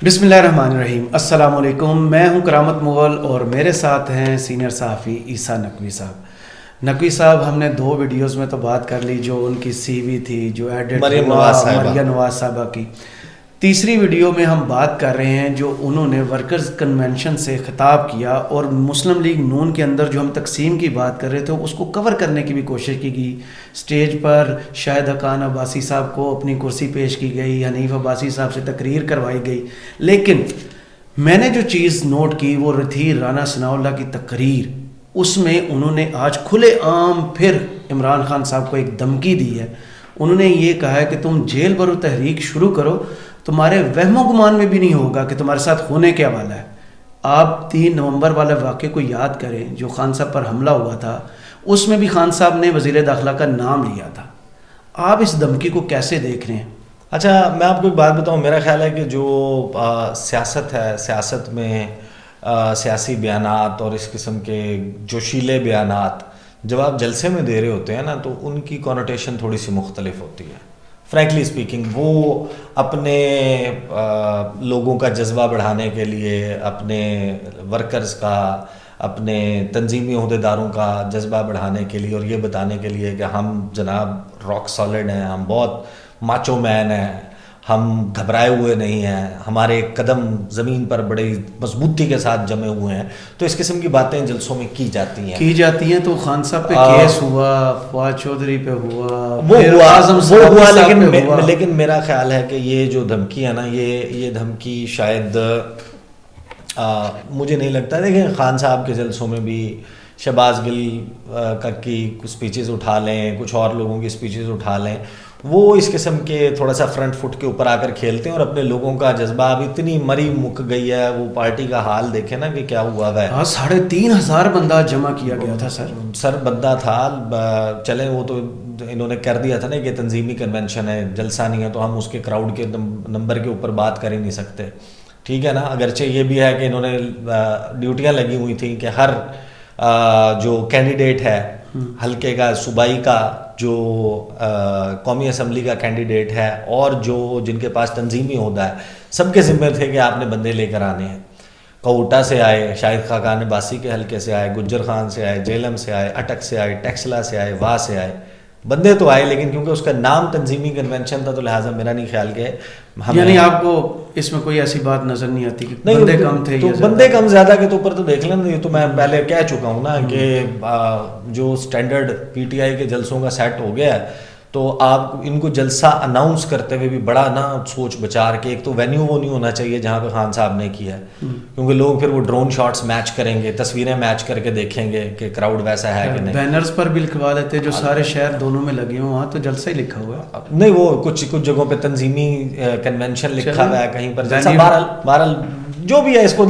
بسم اللہ الرحمن الرحیم، السلام علیکم۔ میں ہوں کرامت مغل اور میرے ساتھ ہیں سینئر صحافی عیسیٰ نقوی صاحب۔ نقوی صاحب، ہم نے 2 ویڈیوز میں تو بات کر لی جو ان کی سی وی تھی، جو ایڈٹ مریم نواز صاحبہ کی۔ تیسری ویڈیو میں ہم بات کر رہے ہیں جو انہوں نے ورکرز کنونشن سے خطاب کیا اور مسلم لیگ نون کے اندر جو ہم تقسیم کی بات کر رہے تھے اس کو کور کرنے کی بھی کوشش کی گئی۔ اسٹیج پر شاہد حقان عباسی صاحب کو اپنی کرسی پیش کی گئی، حنیف عباسی صاحب سے تقریر کروائی گئی، لیکن میں نے جو چیز نوٹ کی وہ تھی رانا ثناء اللہ کی تقریر۔ اس میں انہوں نے آج کھلے عام پھر عمران خان صاحب کو ایک دھمکی دی ہے۔ انہوں نے یہ کہا ہے کہ تم جیل برو تحریک شروع کرو، تمہارے وہم و گمان میں بھی نہیں ہوگا کہ تمہارے ساتھ ہونے کیا والا ہے۔ آپ 3 نومبر والے واقعے کو یاد کریں جو خان صاحب پر حملہ ہوا تھا، اس میں بھی خان صاحب نے وزیر داخلہ کا نام لیا تھا۔ آپ اس دھمکی کو کیسے دیکھ رہے ہیں؟ اچھا، میں آپ کو ایک بات بتاؤں، میرا خیال ہے کہ جو سیاست ہے، سیاست میں سیاسی بیانات اور اس قسم کے جوشیلے بیانات جب آپ جلسے میں دے رہے ہوتے ہیں نا تو ان کی کونوٹیشن تھوڑی سی مختلف ہوتی ہے۔ فرینکلی اسپیکنگ، وہ اپنے لوگوں کا جذبہ بڑھانے کے لیے، اپنے ورکرز کا، اپنے تنظیمی عہدیداروں کا جذبہ بڑھانے کے لیے اور یہ بتانے کے لیے کہ ہم جناب راک سالڈ ہیں، ہم بہت ماچو مین ہیں، ہم گھبرائے ہوئے نہیں ہیں، ہمارے قدم زمین پر بڑی مضبوطی کے ساتھ جمے ہوئے ہیں، تو اس قسم کی باتیں جلسوں میں کی جاتی ہیں۔ تو خان صاحب پہ کیس ہوا، فواد چودھری پہ ہوا، وہ ہوا، لیکن میرا خیال ہے کہ یہ جو دھمکی ہے نا، یہ دھمکی شاید مجھے نہیں لگتا۔ دیکھیں، خان صاحب کے جلسوں میں بھی شہباز گل کی کچھ سپیچز اٹھا لیں، کچھ اور لوگوں کی سپیچز اٹھا لیں، وہ اس قسم کے تھوڑا سا فرنٹ فٹ کے اوپر آ کر کھیلتے ہیں اور اپنے لوگوں کا جذبہ اب اتنی مری مک گئی ہے۔ وہ پارٹی کا حال دیکھیں نا کہ کیا ہوا ہے۔ 3,500 بندہ جمع کیا گیا تھا سر بندہ تھا، چلیں وہ تو انہوں نے کر دیا تھا نا کہ تنظیمی کنونشن ہے، جلسہ نہیں ہے، تو ہم اس کے کراؤڈ کے نمبر کے اوپر بات کر ہی نہیں سکتے، ٹھیک ہے نا۔ اگرچہ یہ بھی ہے کہ انہوں نے ڈیوٹیاں لگی ہوئی تھیں کہ ہر جو کینڈیڈیٹ ہے حلقے کا، صوبائی کا، جو قومی اسمبلی کا کینڈیڈیٹ ہے اور جن کے پاس تنظیمی عہدہ ہے، سب کے ذمہ تھے کہ آپ نے بندے لے کر آنے ہیں۔ کوٹا سے آئے، شاہد خاقان عباسی کے حلقے سے آئے، گجر خان سے آئے، جیلم سے آئے، اٹک سے آئے، ٹیکسلا سے آئے، واہ سے آئے، بندے تو آئے، لیکن کیونکہ اس کا نام تنظیمی کنونشن تھا تو لہٰذا میرا نہیں خیال کہ یعنی آپ کو اس میں کوئی ایسی بات نظر نہیں آتی کہ بندے کم تھے؟ بندے کم زیادہ کے اوپر تو دیکھ لیں، یہ تو میں پہلے کہہ چکا ہوں نا کہ جو سٹینڈرڈ پی ٹی آئی کے جلسوں کا سیٹ ہو گیا ہے، تو آپ ان کو جلسہ اناؤنس کرتے ہوئے بھی بڑا نا سوچ بچار کے، ایک تو وینیو وہ نہیں ہونا چاہیے جہاں پہ خان صاحب نے کیا ہے، کیونکہ لوگ پھر وہ ڈرون شاٹس میچ کریں گے، تصویریں میچ کر کے دیکھیں گے کہ کراؤڈ ویسا ہے کہ نہیں۔ بینرز پر بھی لکھوا لیتے جو سارے شہر دونوں میں لگے ہوں، وہاں تو جلسہ ہی لکھا ہوا ہے۔ نہیں، وہ کچھ جگہوں پہ تنظیمی کنونشن لکھا ہوا ہے، کہیں پر جلسہ۔ بہرحال جو بھی ہے، اس کو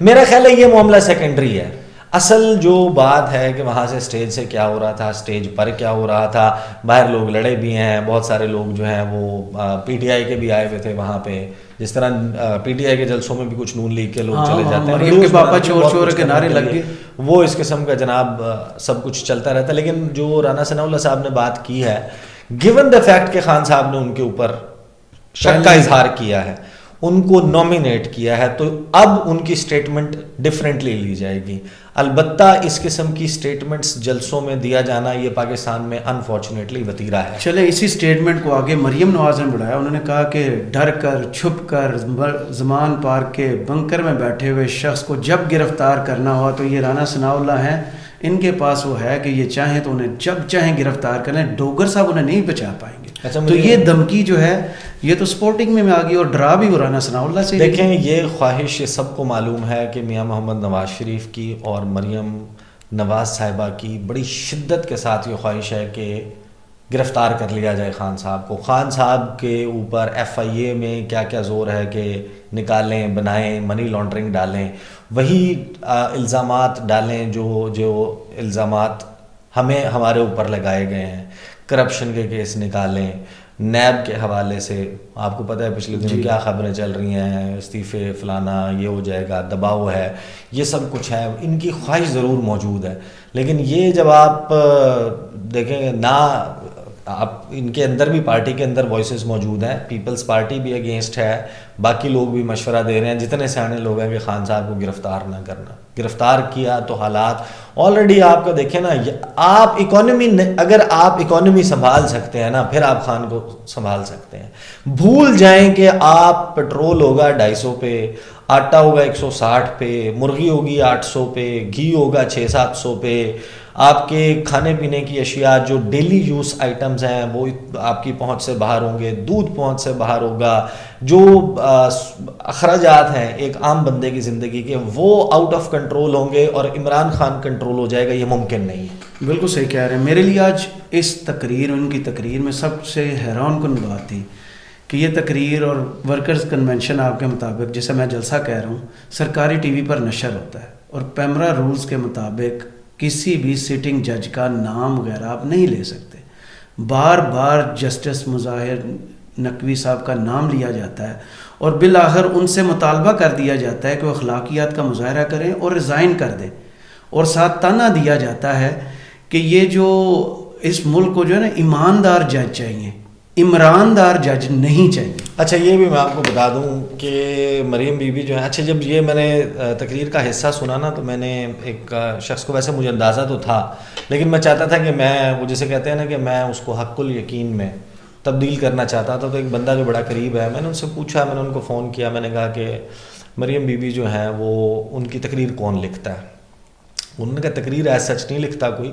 میرا خیال ہے یہ معاملہ سیکنڈری ہے۔ اصل جو بات ہے کہ وہاں سے اسٹیج سے کیا ہو رہا تھا، اسٹیج پر کیا ہو رہا تھا، باہر لوگ لڑے بھی ہیں، بہت سارے لوگ جو ہیں وہ پی ٹی آئی کے بھی آئے ہوئے تھے وہاں پہ، جس طرح پی ٹی آئی کے جلسوں میں بھی کچھ نون لیگ کے لوگ چلے جاتے ہیں، مریم کے پاپا چور چور کے نعرے لگ گئے، وہ اس قسم کا جناب سب کچھ چلتا رہتا ہے۔ لیکن جو رانا ثناء اللہ صاحب نے بات کی ہے، گیون دا فیکٹ کہ خان صاحب نے ان کے اوپر شک کا اظہار کیا ہے، ان کو نومینیٹ کیا ہے، تو اب ان کی سٹیٹمنٹ ڈیفرنٹلی لی جائے گی۔ البتہ اس قسم کی سٹیٹمنٹس جلسوں میں دیا جانا یہ پاکستان میں انفارچونیٹلی وتیرہ ہے۔ چلے اسی سٹیٹمنٹ کو آگے مریم نواز نے بڑھایا، انہوں نے کہا کہ ڈر کر، چھپ کر، زمان پارک کے بنکر میں بیٹھے ہوئے شخص کو جب گرفتار کرنا ہوا تو یہ رانا ثناء اللہ ہیں، ان کے پاس وہ ہے کہ یہ چاہیں تو انہیں جب چاہیں گرفتار کر لیں، ڈوگر صاحب انہیں نہیں بچا پائیں گے۔ تو یہ دھمکی جو ہے یہ تو سپورٹنگ میں آ گئی اور ڈرا بھی وہ رانا ثناء اللہ سے۔ دیکھیں، یہ خواہش یہ سب کو معلوم ہے کہ میاں محمد نواز شریف کی اور مریم نواز صاحبہ کی بڑی شدت کے ساتھ یہ خواہش ہے کہ گرفتار کر لیا جائے خان صاحب کو۔ خان صاحب کے اوپر ایف آئی اے میں کیا کیا زور ہے کہ نکالیں، بنائیں، منی لانڈرنگ ڈالیں، وہی الزامات ڈالیں جو الزامات ہمارے اوپر لگائے گئے ہیں، کرپشن کے کیس نکالیں، نیب کے حوالے سے آپ کو پتہ ہے پچھلے دنوں کیا خبریں چل رہی ہیں، استعفے فلانا، یہ ہو جائے گا، دباؤ ہے، یہ سب کچھ ہے۔ ان کی خواہش ضرور موجود ہے، لیکن یہ جب آپ دیکھیں نہ اب ان کے اندر بھی پارٹی کے اندر وائسز موجود ہیں, پیپلز پارٹی بھی اگینسٹ ہے, باقی لوگ بھی مشورہ دے رہے ہیں جتنے سیانے لوگ ہیں کہ خان صاحب کو گرفتار نہ کرنا. گرفتار کیا تو حالات آلریڈی آپ کا دیکھیں نا, آپ اکانومی, اگر آپ اکانومی سنبھال سکتے ہیں نا پھر آپ خان کو سنبھال سکتے ہیں. بھول جائیں کہ آپ پیٹرول ہوگا 250 پہ, آٹا ہوگا 160 پہ, مرغی ہوگی 800 پہ, گھی ہوگا 600-700 پہ, آپ کے کھانے پینے کی اشیاء جو ڈیلی یوز آئٹمز ہیں وہ آپ کی پہنچ سے باہر ہوں گے, دودھ پہنچ سے باہر ہوگا, جو اخراجات ہیں ایک عام بندے کی زندگی کے وہ آؤٹ آف کنٹرول ہوں گے اور عمران خان کنٹرول ہو جائے گا, یہ ممکن نہیں ہے. بالکل صحیح کہہ رہے ہیں. میرے لیے آج اس تقریر, ان کی تقریر میں سب سے حیران کن بات تھی کہ یہ تقریر اور ورکرز کنونشن آپ کے مطابق, جسے میں جلسہ کہہ رہا ہوں, سرکاری ٹی وی پر نشر ہوتا ہے اور پیمرا رولز کے مطابق کسی بھی سٹنگ جج کا نام وغیرہ آپ نہیں لے سکتے. بار بار جسٹس مظاہر نقوی صاحب کا نام لیا جاتا ہے اور بالآخر ان سے مطالبہ کر دیا جاتا ہے کہ وہ اخلاقیات کا مظاہرہ کریں اور ریزائن کر دیں, اور ساتھ تانا دیا جاتا ہے کہ یہ جو اس ملک کو جو ہے نا ایماندار جج چاہیے, عمراندار جج نہیں چاہیے. اچھا یہ بھی میں آپ کو بتا دوں کہ مریم بی بی جو ہے, اچھا جب یہ میں نے تقریر کا حصہ سنا نا تو میں نے ایک شخص کو, ویسے مجھے اندازہ تو تھا لیکن میں چاہتا تھا کہ میں وہ جسے کہتے ہیں نا کہ میں اس کو حق الیقین میں تبدیل کرنا چاہتا تھا. تو ایک بندہ جو بڑا قریب ہے, میں نے ان سے پوچھا, میں نے ان کو فون کیا, میں نے کہا کہ مریم بی بی جو ہیں وہ ان کی تقریر کون لکھتا ہے؟ انہوں نے کہا تقریر ایسا سچ نہیں لکھتا کوئی,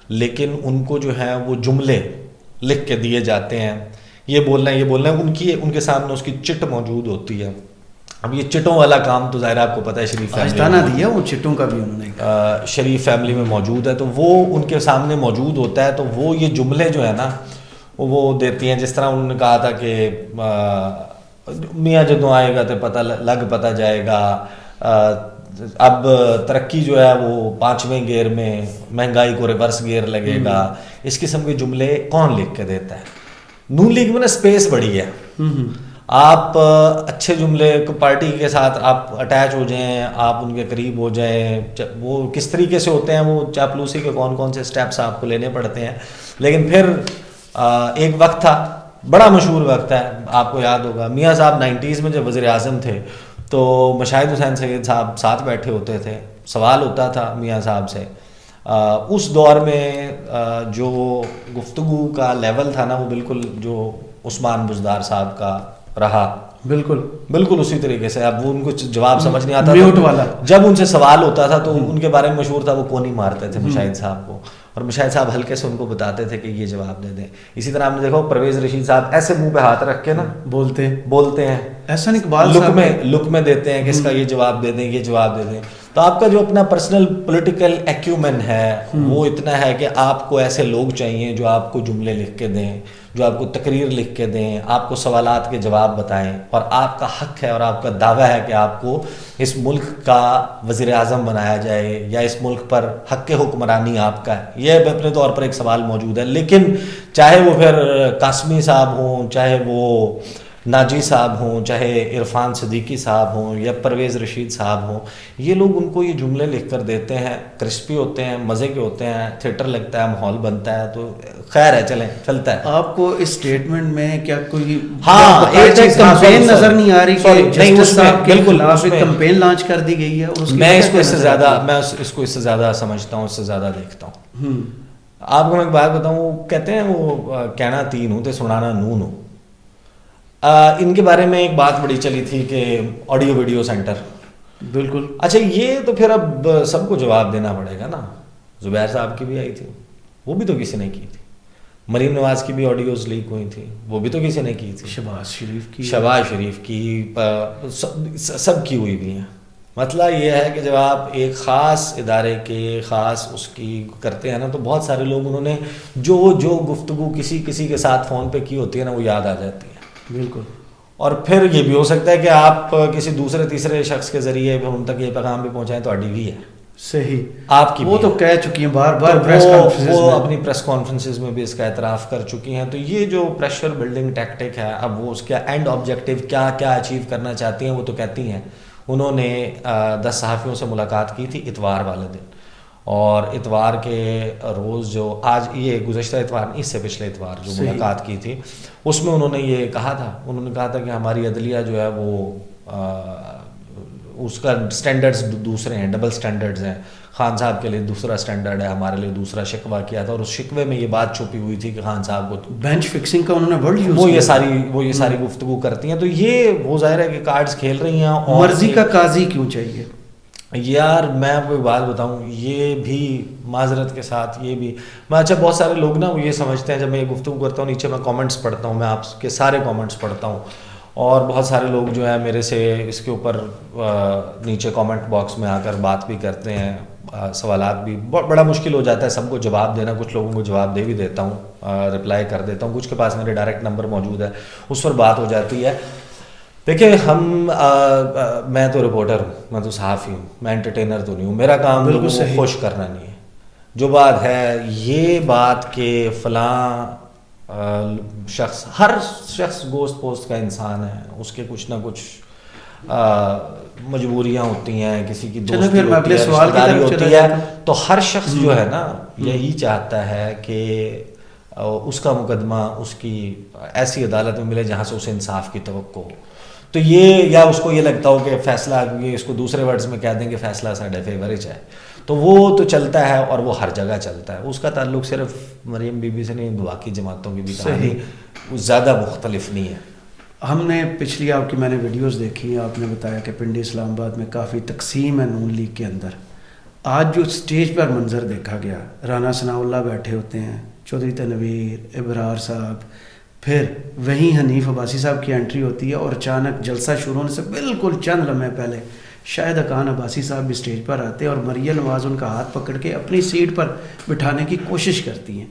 لیکن ان کو جو ہے وہ جملے لکھ کے دیے جاتے ہیں, یہ بولنا ہے یہ بولنا ہے, ان کے سامنے اس کی چٹ موجود ہوتی ہے. اب یہ چٹوں والا کام تو ظاہر آپ کو پتہ ہے شریف فیملی دیا وہ چٹوں کا بھی انہوں نے شریف فیملی میں موجود ہے, تو وہ ان کے سامنے موجود ہوتا ہے. تو وہ یہ جملے جو ہے نا وہ دیتی ہیں, جس طرح انہوں نے کہا تھا کہ میاں جدوں آئے گا تو پتہ جائے گا, اب ترقی جو ہے وہ 5ویں گیئر میں, مہنگائی کو ریورس گیئر لگے گا. اس قسم کے جملے کون لکھ کے دیتا ہے؟ نون لیگ میں نا اسپیس بڑی ہے, آپ اچھے جملے پارٹی کے ساتھ آپ اٹیچ ہو جائیں, آپ ان کے قریب ہو جائیں, وہ کس طریقے سے ہوتے ہیں, وہ چاپلوسی کے کون کون سے سٹیپس آپ کو لینے پڑتے ہیں. لیکن پھر ایک وقت تھا, بڑا مشہور وقت ہے, آپ کو یاد ہوگا, میاں صاحب 90s میں جب وزیر اعظم تھے تو مشاہد حسین سید صاحب ساتھ بیٹھے ہوتے تھے, سوال ہوتا تھا میاں صاحب سے. اس دور میں جو گفتگو کا لیول تھا نا وہ بالکل جو عثمان بزدار صاحب کا رہا, بالکل اسی طریقے سے. اب وہ ان کو جواب سمجھ نہیں آتا تھا, جب ان سے سوال ہوتا تھا تو ان کے بارے میں مشہور تھا وہ کون ہی مارتے تھے مشاہد صاحب کو, اور مشاہد صاحب ہلکے سے ان کو بتاتے تھے کہ یہ جواب دے دیں. اسی طرح ہم نے دیکھو پرویز رشید صاحب ایسے منہ پہ ہاتھ رکھ کے نا بولتے ہیں, ایسا اقبال لک میں دیتے ہیں کہ اس کا یہ جواب دے دیں, یہ جواب دے دیں. تو آپ کا جو اپنا پرسنل پولیٹیکل ایکیومن ہے وہ اتنا ہے کہ آپ کو ایسے لوگ چاہیے جو آپ کو جملے لکھ کے دیں, جو آپ کو تقریر لکھ کے دیں, آپ کو سوالات کے جواب بتائیں, اور آپ کا حق ہے اور آپ کا دعویٰ ہے کہ آپ کو اس ملک کا وزیر اعظم بنایا جائے یا اس ملک پر حق حکمرانی آپ کا ہے. یہ اپنے طور پر ایک سوال موجود ہے. لیکن چاہے وہ پھر قاسمی صاحب ہوں, چاہے وہ ناجی صاحب ہوں, چاہے عرفان صدیقی صاحب ہوں یا پرویز رشید صاحب ہوں, یہ لوگ ان کو یہ جملے لکھ کر دیتے ہیں, کرسپی ہوتے ہیں, مزے کے ہوتے ہیں, تھیٹر لگتا ہے, ماحول بنتا ہے, تو خیر ہے, چلیں چلتا ہے. آپ کو اس سٹیٹمنٹ میں کیا کوئی ایک کمپین نظر نہیں آ رہی کہ جسٹس صاحب کے خلاف ایک کمپین لانچ کر دی گئی ہے؟ میں اس کو اس سے زیادہ سمجھتا ہوں, اس سے زیادہ دیکھتا ہوں. آپ کو میں ایک بات بتاؤں, وہ کہتے ہیں وہ کہنا 3 ہوں تے سنانا نون ہو. ان کے بارے میں ایک بات بڑی چلی تھی کہ آڈیو ویڈیو سینٹر, بالکل. اچھا یہ تو پھر اب سب کو جواب دینا پڑے گا نا. زبیر صاحب کی بھی آئی تھی, وہ بھی تو کسی نے کی تھی. مریم نواز کی بھی آڈیوز لیک ہوئی تھی, وہ بھی تو کسی نے کی تھی. شہباز شریف کی سب کی ہوئی بھی ہیں. مسئلہ یہ ہے کہ جب آپ ایک خاص ادارے کے خاص اس کی کرتے ہیں نا, تو بہت سارے لوگ انہوں نے جو گفتگو کسی کے ساتھ فون پہ کی ہوتی ہے نا وہ یاد آ جاتی ہے. بالکل. اور پھر یہ بھی ہو سکتا ہے کہ آپ کسی دوسرے تیسرے شخص کے ذریعے ان تک یہ پیغام بھی پہنچائیں تو بھی ہے. صحیح, آپ کی وہ تو کہہ چکی ہیں بار وہ اپنی پریس کانفرنسز میں بھی اس کا اعتراف کر چکی ہیں. تو یہ جو پریشر بلڈنگ ٹیکٹک ہے, اب وہ اس کا اینڈ آبجیکٹیو کیا اچیو کرنا چاہتی ہیں وہ تو کہتی ہیں. انہوں نے 10 صحافیوں سے ملاقات کی تھی اتوار والے دن, اور اتوار کے روز جو آج یہ گزشتہ اتوار نہیں، اس سے پچھلے اتوار جو ملاقات کی تھی، اس میں انہوں نے یہ کہا تھا، انہوں نے کہا تھا کہ ہماری عدلیہ جو ہے وہ اس کا سٹینڈرڈز دوسرے ہیں، ڈبل سٹینڈرڈز ہیں، خان صاحب کے لیے دوسرا سٹینڈرڈ ہے، ہمارے لیے دوسرا شکوہ کیا تھا، اور اس شکوے میں یہ بات چھپی ہوئی تھی کہ خان صاحب کو بینچ فکسنگ کا انہوں نے ورڈ یوز وہ یہ ساری گفتگو کرتی ہیں. تو یہ وہ ظاہر ہے کہ کارڈز کھیل رہی ہیں. اور مرضی کا قاضی کیوں چاہیے یار میں آپ کو ایک بات بتاؤں، یہ بھی معذرت کے ساتھ یہ بھی میں اچھا بہت سارے لوگ نا وہ یہ سمجھتے ہیں، جب میں یہ گفتگو کرتا ہوں نیچے میں کامنٹس پڑھتا ہوں، میں آپ کے سارے کامنٹس پڑھتا ہوں، اور بہت سارے لوگ جو ہیں میرے سے اس کے اوپر نیچے کامنٹ باکس میں آ کر بات بھی کرتے ہیں، سوالات بھی بڑا مشکل ہو جاتا ہے سب کو جواب دینا. کچھ لوگوں کو جواب دے بھی دیتا ہوں، رپلائی کر دیتا ہوں، کچھ کے پاس میرے ڈائریکٹ نمبر موجود ہے، اس پر بات ہو جاتی ہے. دیکھیں میں تو رپورٹر ہوں، میں تو صحافی ہوں، میں انٹرٹینر تو نہیں ہوں، میرا کام لوگوں کو خوش کرنا نہیں ہے. جو بات ہے یہ بات کہ فلاں شخص، ہر شخص گوشت پوست کا انسان ہے، اس کے کچھ نہ کچھ مجبوریاں ہوتی ہیں، کسی کی دوستی ہوتی ہے، رشتہ داری ہوتی ہے. تو ہر شخص جو ہے نا یہی چاہتا ہے کہ اس کا مقدمہ اس کی ایسی عدالت میں ملے جہاں سے اسے انصاف کی توقع ہو. تو یہ یا اس کو یہ لگتا ہو کہ فیصلہ، یہ اس کو دوسرے ورڈز میں کہہ دیں کہ فیصلہ ساڈے فیور وچ ہے، تو وہ تو چلتا ہے اور وہ ہر جگہ چلتا ہے. اس کا تعلق صرف مریم بی بی سے نہیں، باقی جماعتوں کی بھی کہانی زیادہ مختلف نہیں ہے. ہم نے پچھلی آپ کی میں نے ویڈیوز دیکھی، آپ نے بتایا کہ پنڈی اسلام آباد میں کافی تقسیم ہے نون لیگ کے اندر. آج جو سٹیج پر منظر دیکھا گیا، رانا ثناء اللہ بیٹھے ہوتے ہیں، چودھری تنویر، ابرار صاحب، پھر وہیں حنیف عباسی صاحب کی انٹری ہوتی ہے، اور اچانک جلسہ شروع ہونے سے بالکل چند لمحے پہلے شاہد اکان عباسی صاحب بھی اسٹیج پر آتے ہیں اور مریم نواز ان کا ہاتھ پکڑ کے اپنی سیٹ پر بٹھانے کی کوشش کرتی ہیں.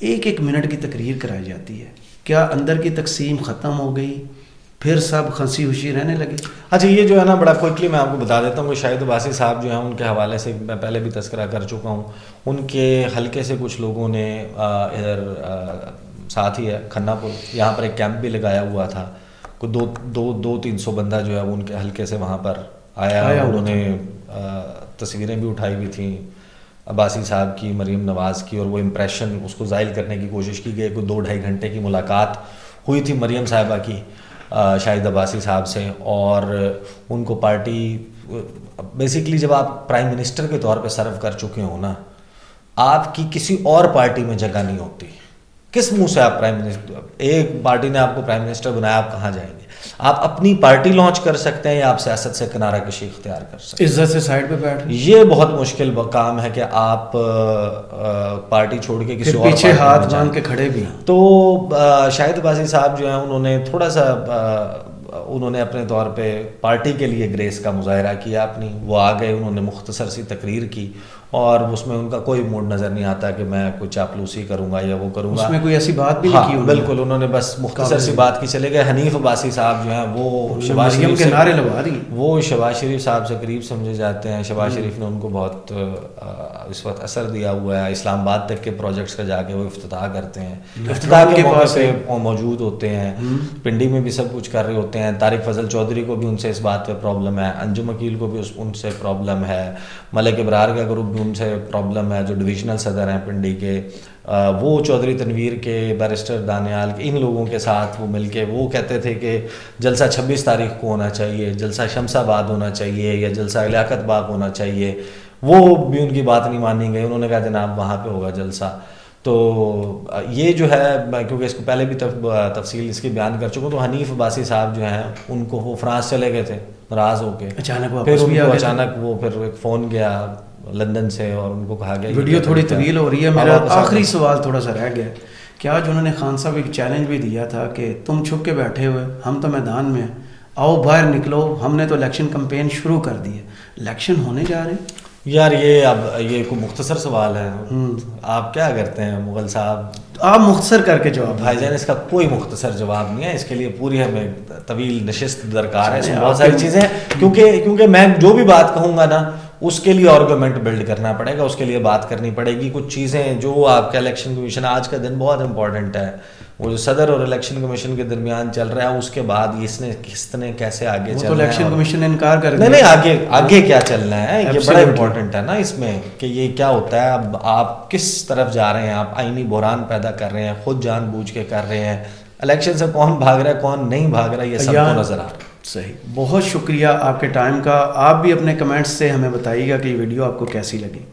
1 منٹ کی تقریر کرائی جاتی ہے. کیا اندر کی تقسیم ختم ہو گئی؟ پھر سب ہنسی خوشی رہنے لگے؟ اچھا یہ جو ہے نا بڑا کوئکلی میں آپ کو بتا دیتا ہوں کہ شاہد عباسی صاحب جو ہیں ان کے حوالے سے میں پہلے بھی تذکرہ کر چکا ہوں. ان کے حلقے سے کچھ لوگوں نے ادھر ساتھ ہی ہے کھنہ پل، یہاں پر ایک کیمپ بھی لگایا ہوا تھا، کوئی 200-300 بندہ جو ہے وہ ان کے حلقے سے وہاں پر آیا. انہوں نے تصویریں بھی اٹھائی ہوئی تھیں عباسی صاحب کی، مریم نواز کی، اور وہ امپریشن اس کو ظاہر کرنے کی کوشش کی گئی. کوئی 2-2.5 گھنٹے کی ملاقات ہوئی تھی مریم صاحبہ کی شاہد عباسی صاحب سے، اور ان کو پارٹی بیسیکلی جب آپ پرائم منسٹر کے طور پہ سرو کر چکے ہوں نا، آپ کی کسی اور پارٹی میں جگہ نہیں ہوتی. کس منہ سے آپ پرائم منسٹر، ایک پارٹی نے آپ کو پرائم منسٹر بنایا، آپ کہاں جائیں گے؟ آپ اپنی پارٹی لانچ کر سکتے ہیں یا آپ سیاست سے کنارہ کشی اختیار کر سکتے ہیں. عزت سے سائڈ پہ بیٹھ، یہ بہت مشکل کام ہے کہ آپ پارٹی چھوڑ کے کسی اور پیچھے ہاتھ باندھ کے کھڑے بھی. تو شاہد عباسی صاحب جو ہیں انہوں نے اپنے طور پہ پارٹی کے لیے گریس کا مظاہرہ کیا اپنی. وہ آ گئے، انہوں نے مختصر سی تقریر کی، اور اس میں ان کا کوئی موڈ نظر نہیں آتا کہ میں کوئی چاپلوسی کروں گا یا وہ کروں گا. اس میں کوئی ایسی بات بھی نہیں کی. بالکل، انہوں نے بس مختصر سی بات کی چلے گئے. حنیف عباسی صاحب جو ہیں وہ شہباز شریف کے نعرے لگا دی، وہ شہباز شریف صاحب سے قریب سمجھے جاتے ہیں. شہباز شریف نے ان کو بہت اس وقت اثر دیا ہوا ہے. اسلام آباد تک کے پروجیکٹس کا جا کے وہ افتتاح کرتے ہیں، افتتاح کے موقع پہ موجود ہوتے ہیں. پنڈی میں بھی سب کچھ کر رہے ہوتے ہیں. طارق فضل چودھری کو بھی ان سے اس بات پہ پرابلم ہے، انجم عقیل کو بھی ان سے پرابلم ہے، ملک ابرار کا گروپ بھی ان سے پرابلم ہے جو ڈویژنل صدر ہیں پنڈی کے. وہ چودھری تنویر کے، بیرسٹر دانیال کے، ان لوگوں کے ساتھ وہ مل کے وہ کہتے تھے کہ جلسہ 26 تاریخ کو ہونا چاہیے، جلسہ شمس آباد ہونا چاہیے یا جلسہ لیاقت باغ ہونا چاہیے. وہ بھی ان کی بات نہیں مانی گئی. انہوں نے کہا جناب وہاں پہ ہوگا جلسہ. تو یہ جو ہے کیونکہ اس کو پہلے بھی تفصیل اس کی بیان کر چکا ہوں. تو حنیف عباسی صاحب جو ہیں ان کو وہ فرانس چلے گئے تھے ناراض ہو کے، اچانک وہ پھر ایک فون گیا لندن سے اور ان کو کہا گیا. ویڈیو تھوڑی طویل ہو رہی ہے، میرا آخری سوال تھوڑا سا رہ گیا کہ آج انہوں نے خان صاحب ایک چیلنج بھی دیا تھا کہ تم چھپ کے بیٹھے ہوئے، ہم تو میدان میں ہیں، آؤ باہر نکلو، ہم نے تو الیکشن کمپین شروع کر دی ہے. الیکشن ہونے جا رہے ہیں یار. یہ کوئی مختصر سوال ہے، آپ کیا کرتے ہیں مغل صاحب؟ آپ مختصر کر کے جواب. بھائی جان اس کا کوئی مختصر جواب نہیں ہے، اس کے لیے پوری ہمیں طویل نشست درکار ہے. اس میں بہت ساری چیزیں کیونکہ میں جو بھی بات کہوں گا نا اس کے لیے آرگومنٹ بلڈ کرنا پڑے گا، اس کے لیے بات کرنی پڑے گی. کچھ چیزیں جو آپ کا الیکشن کمیشن، آج کا دن بہت امپورٹنٹ ہے، وہ جو صدر اور الیکشن کمیشن کے درمیان چل رہا ہے اس کے بعد اس نے کس نے کیسے آگے وہ چلنا تو ہے. الیکشن کمیشن نے انکار کر نہیں دیا. نہیں آگے کیا چلنا ہے یہ بڑا امپورٹنٹ ہے نا اس میں کہ یہ کیا ہوتا ہے. اب آپ کس طرف جا رہے ہیں, آپ آئینی بحران پیدا کر رہے ہیں, خود جان بوجھ کے کر رہے ہیں. الیکشن سے کون بھاگ رہا ہے کون نہیں بھاگ رہا یہ سب کو نظر آ رہا ہے. صحیح, بہت شکریہ آپ کے ٹائم کا. آپ بھی اپنے کمنٹس سے ہمیں بتائیے گا کہ یہ ویڈیو آپ کو کیسی لگی.